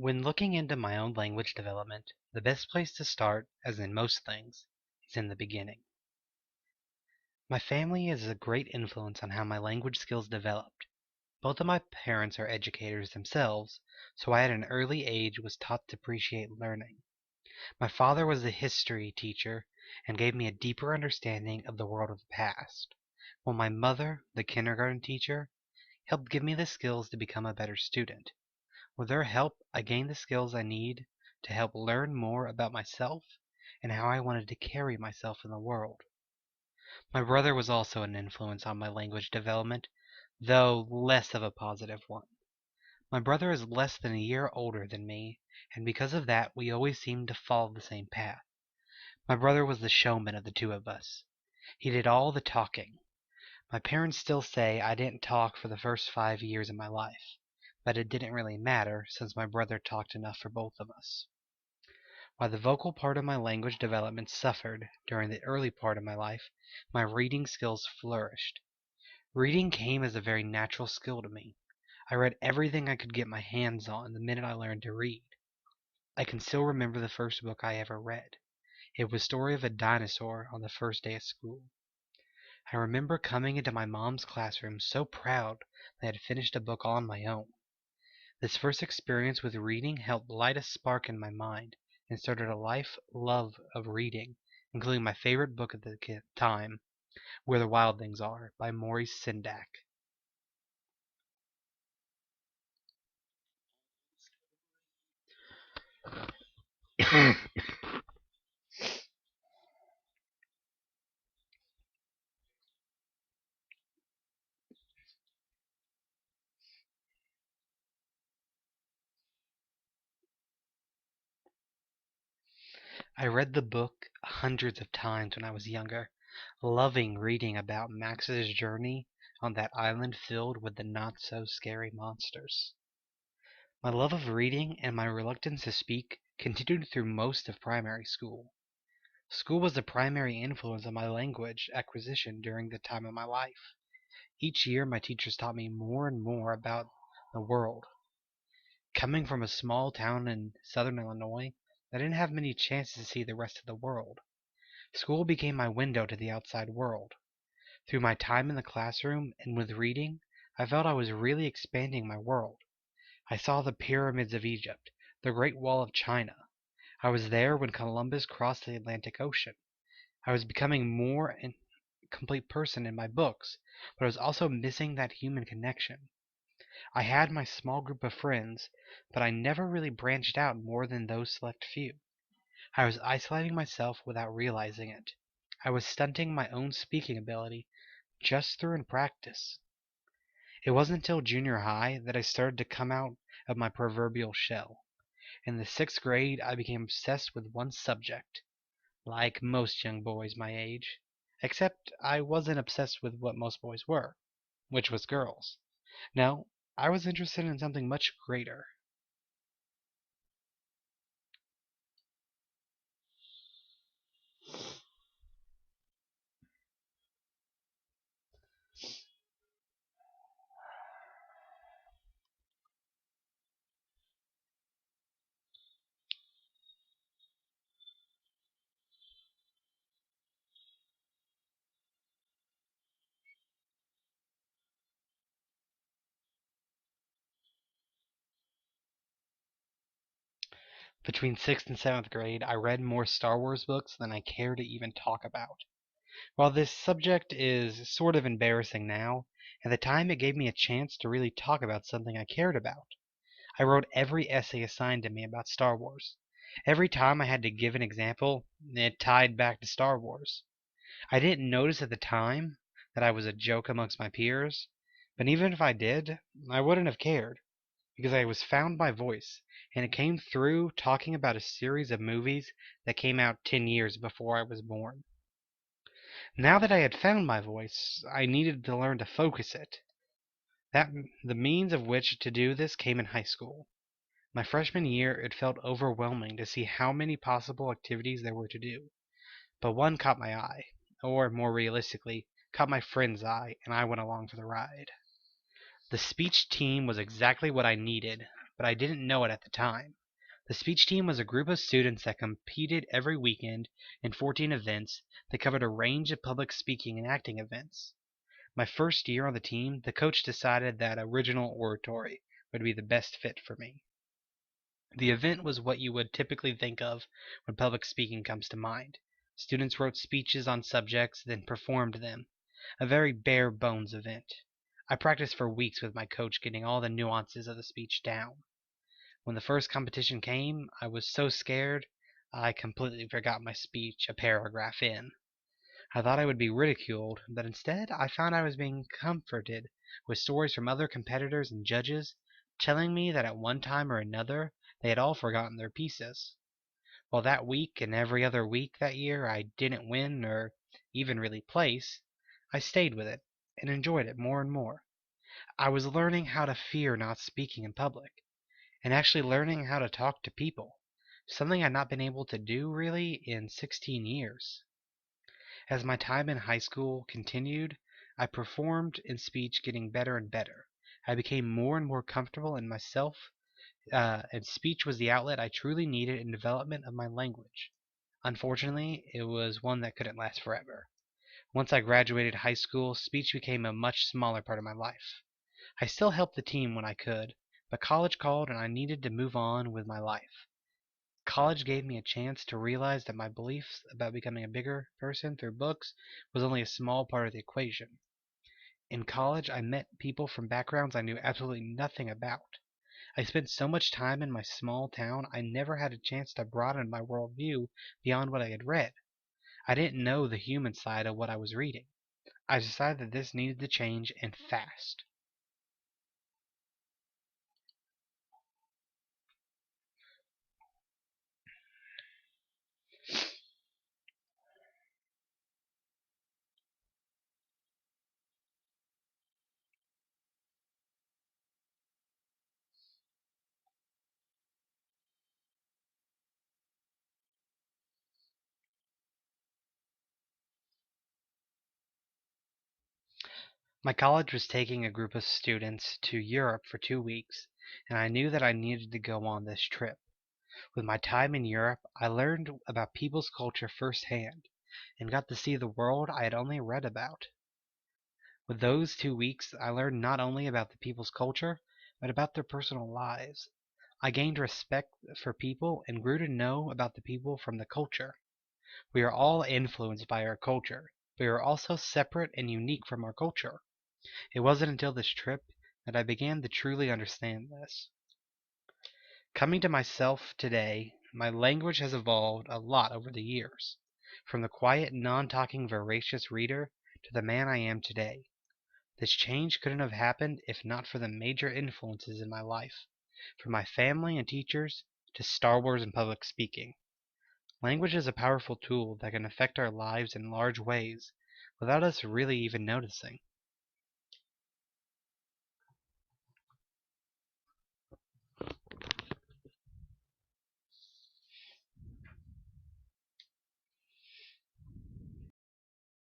When looking into my own language development, the best place to start, as in most things, is in the beginning. My family is a great influence on how my language skills developed. Both of my parents are educators themselves, so I at an early age was taught to appreciate learning. My father was a history teacher and gave me a deeper understanding of the world of the past, while my mother, the kindergarten teacher, helped give me the skills to become a better student. With their help, I gained the skills I need to help learn more about myself and how I wanted to carry myself in the world. My brother was also an influence on my language development, though less of a positive one. My brother is less than a year older than me, and because of that, we always seemed to follow the same path. My brother was the showman of the two of us. He did all the talking. My parents still say I didn't talk for the first 5 years of my life, but it didn't really matter since my brother talked enough for both of us. While the vocal part of my language development suffered during the early part of my life, my reading skills flourished. Reading came as a very natural skill to me. I read everything I could get my hands on the minute I learned to read. I can still remember the first book I ever read. It was Story of a Dinosaur on the first day of school. I remember coming into my mom's classroom so proud that I had finished a book all on my own. This first experience with reading helped light a spark in my mind and started a life love of reading, including my favorite book at the time, Where the Wild Things Are by Maurice Sendak. I read the book hundreds of times when I was younger, loving reading about Max's journey on that island filled with the not so scary monsters. My love of reading and my reluctance to speak continued through most of primary school. School was the primary influence on my language acquisition during the time of my life. Each year, my teachers taught me more and more about the world. Coming from a small town in southern Illinois, I didn't have many chances to see the rest of the world. School became my window to the outside world. Through my time in the classroom and with reading, I felt I was really expanding my world. I saw the pyramids of Egypt, the Great Wall of China. I was there when Columbus crossed the Atlantic Ocean. I was becoming more a complete person in my books, but I was also missing that human connection. I had my small group of friends, but I never really branched out more than those select few. I was isolating myself without realizing it. I was stunting my own speaking ability just through in practice. It wasn't until junior high that I started to come out of my proverbial shell. In the 6th grade, I became obsessed with one subject, like most young boys my age, except I wasn't obsessed with what most boys were, which was girls. No, I was interested in something much greater. Between 6th and 7th grade, I read more Star Wars books than I care to even talk about. While this subject is sort of embarrassing now, at the time it gave me a chance to really talk about something I cared about. I wrote every essay assigned to me about Star Wars. Every time I had to give an example, it tied back to Star Wars. I didn't notice at the time that I was a joke amongst my peers, but even if I did, I wouldn't have cared, because I was found my voice, and it came through talking about a series of movies that came out 10 years before I was born. Now that I had found my voice, I needed to learn to focus it. That the means of which to do this came in high school. My freshman year, it felt overwhelming to see how many possible activities there were to do. But one caught my eye, or more realistically, caught my friend's eye, and I went along for the ride. The speech team was exactly what I needed. but I didn't know it at the time. The speech team was a group of students that competed every weekend in 14 events that covered a range of public speaking and acting events. My first year on the team, the coach decided that original oratory would be the best fit for me. The event was what you would typically think of when public speaking comes to mind. Students wrote speeches on subjects, then performed them. A very bare bones event. I practiced for weeks with my coach getting all the nuances of the speech down. When the first competition came, I was so scared I completely forgot my speech a paragraph in. I thought I would be ridiculed, but instead I found I was being comforted with stories from other competitors and judges telling me that at one time or another they had all forgotten their pieces. While that week and every other week that year I didn't win or even really place, I stayed with it and enjoyed it more and more. I was learning how to fear not speaking in public, and actually learning how to talk to people, something I'd not been able to do really in 16 years. As my time in high school continued, I performed in speech getting better and better. I became more and more comfortable in myself, and speech was the outlet I truly needed in development of my language. Unfortunately, it was one that couldn't last forever. Once I graduated high school, speech became a much smaller part of my life. I still helped the team when I could, but college called and I needed to move on with my life. College gave me a chance to realize that my beliefs about becoming a bigger person through books was only a small part of the equation. In college, I met people from backgrounds I knew absolutely nothing about. I spent so much time in my small town, I never had a chance to broaden my worldview beyond what I had read. I didn't know the human side of what I was reading. I decided that this needed to change, and fast. My college was taking a group of students to Europe for 2 weeks, and I knew that I needed to go on this trip. With my time in Europe, I learned about people's culture firsthand, and got to see the world I had only read about. With those 2 weeks, I learned not only about the people's culture, but about their personal lives. I gained respect for people and grew to know about the people from the culture. We are all influenced by our culture, but we are also separate and unique from our culture. It wasn't until this trip that I began to truly understand this. Coming to myself today, my language has evolved a lot over the years, from the quiet, non-talking, voracious reader to the man I am today. This change couldn't have happened if not for the major influences in my life, from my family and teachers to Star Wars and public speaking. Language is a powerful tool that can affect our lives in large ways without us really even noticing.